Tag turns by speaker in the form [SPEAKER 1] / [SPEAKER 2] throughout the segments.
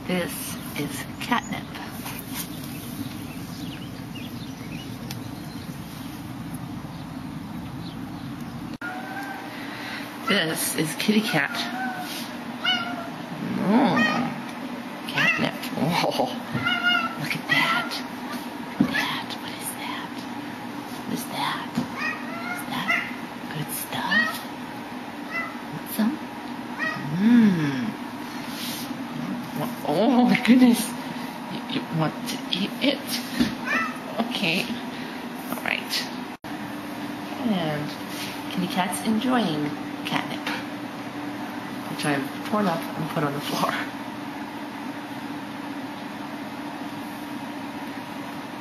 [SPEAKER 1] This is catnip. This is kitty cat. Oh, catnip. Oh, look at that. Look at that. What is that? What is that? Is that good stuff? Want some? Oh my goodness. You want to eat it? Okay. Alright. And kitty cat's enjoying catnip, which I've torn up and put on the floor.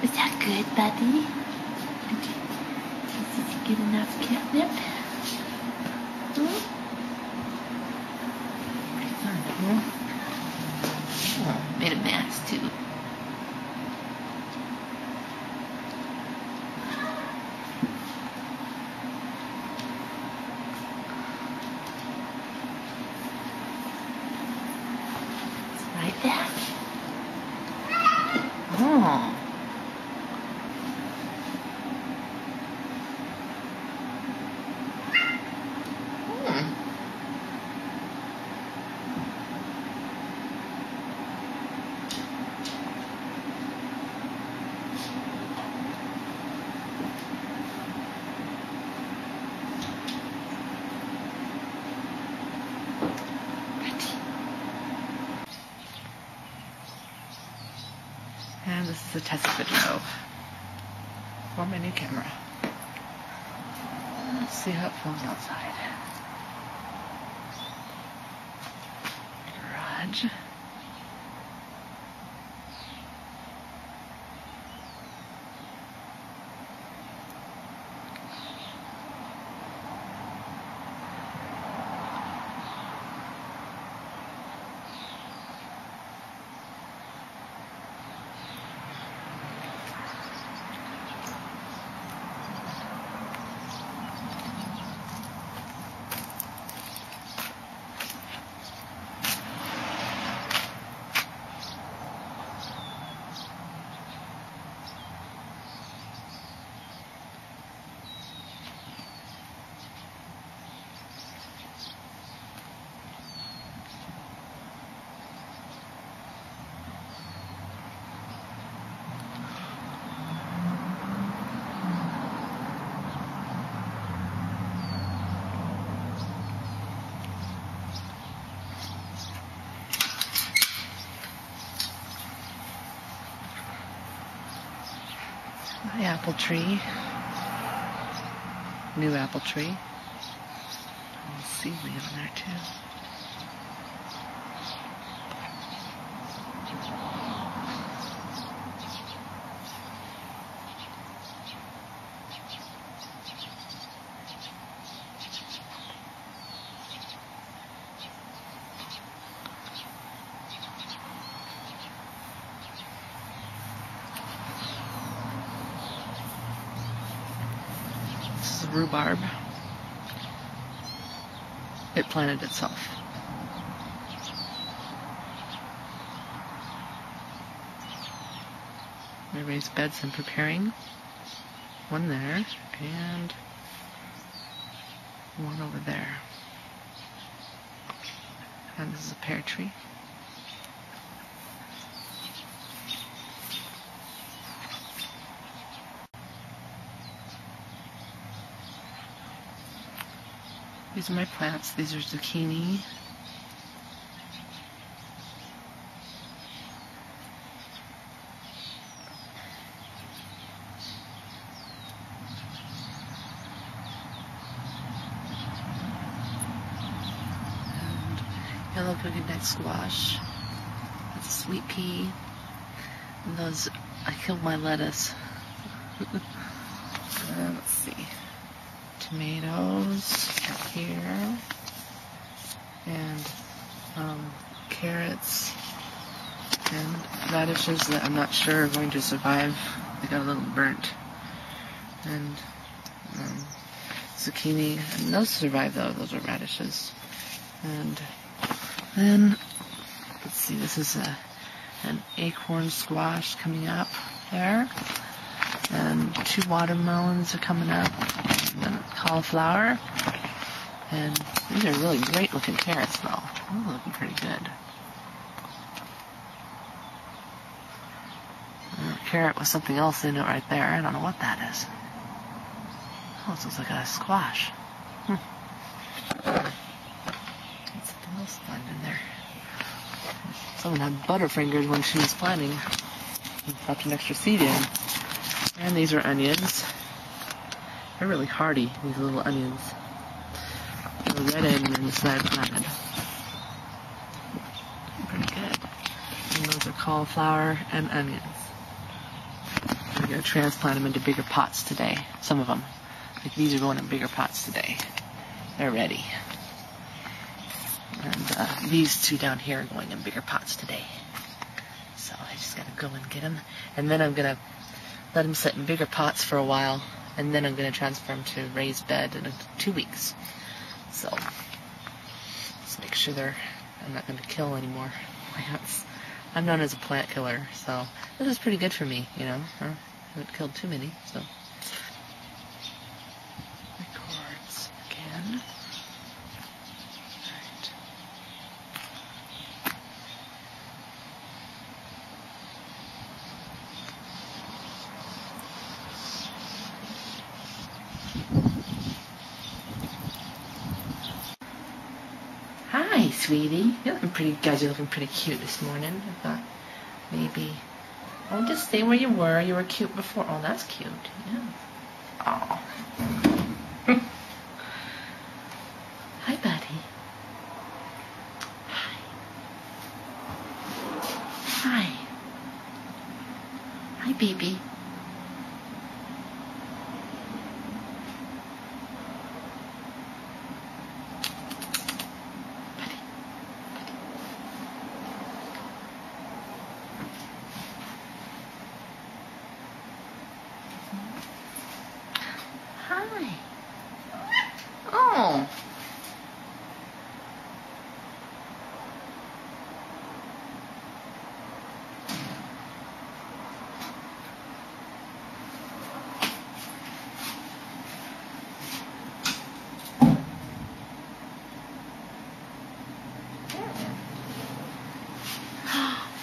[SPEAKER 1] Is that good, buddy? Did you get enough catnip? Oh, made a mess too. Like that. Oh. And this is a test video for my new camera. Let's see how it feels outside. Garage. My apple tree. New apple tree. There's seaweed on there too. Rhubarb. It planted itself. I raised beds and preparing. One there and one over there. And this is a pear tree. These are my plants. These are zucchini. And yellow coconut squash. That's a sweet pea. And those, I killed my lettuce. Let's see. Tomatoes here, and carrots, and radishes that I'm not sure are going to survive. They got a little burnt, and zucchini, and those survive though. Those are radishes. And then let's see, this is a and acorn squash coming up there. And 2 watermelons are coming up, and cauliflower. And these are really great looking carrots though. Those are looking pretty good. Carrot with something else in it right there. I don't know what that is. Oh, this looks like a squash. Something else fun in there. Someone had butterfingers when she was planting. Dropped an extra seed in. And these are onions. They're really hardy, these little onions. The red onions that I planted. Pretty good. And those are cauliflower and onions. I'm going to transplant them into bigger pots today. Some of them. Like these are going in bigger pots today. They're ready. And these 2 down here are going in bigger pots today. So I just got to go and get them. And then I'm going to let them sit in bigger pots for a while. And then I'm going to transfer them to raised bed in 2 weeks. So just make sure I'm not going to kill any more plants. I'm known as a plant killer, so this is pretty good for me, you know. I haven't killed too many, so. My cords again. Alright. Hi, sweetie. You're looking pretty. Guys, you're looking pretty cute this morning. I thought maybe. Oh, just stay where you were. You were cute before. Oh, that's cute. Yeah. Oh. Hi, buddy. Hi. Hi. Hi, baby. Hi. Oh.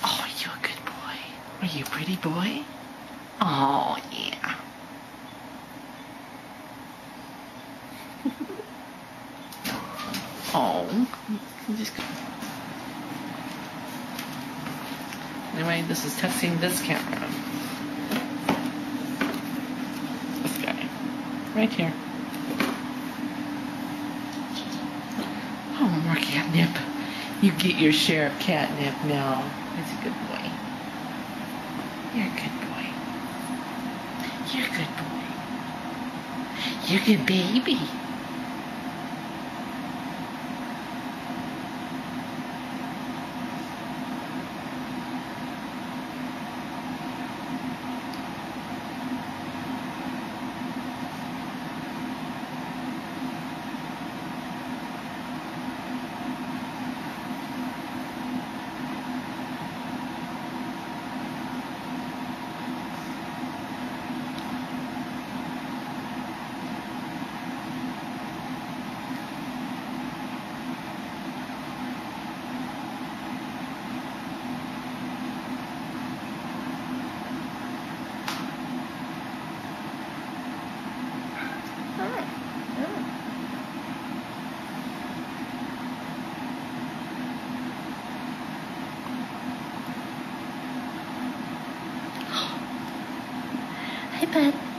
[SPEAKER 1] Oh, are you a good boy? Are you a pretty boy? Oh, yeah. Oh, just anyway, this is testing this camera. This guy, right here. Oh, more catnip. You get your share of catnip now. That's a good boy. You're a good boy. You're a good boy. You're a good baby. Hi, bud.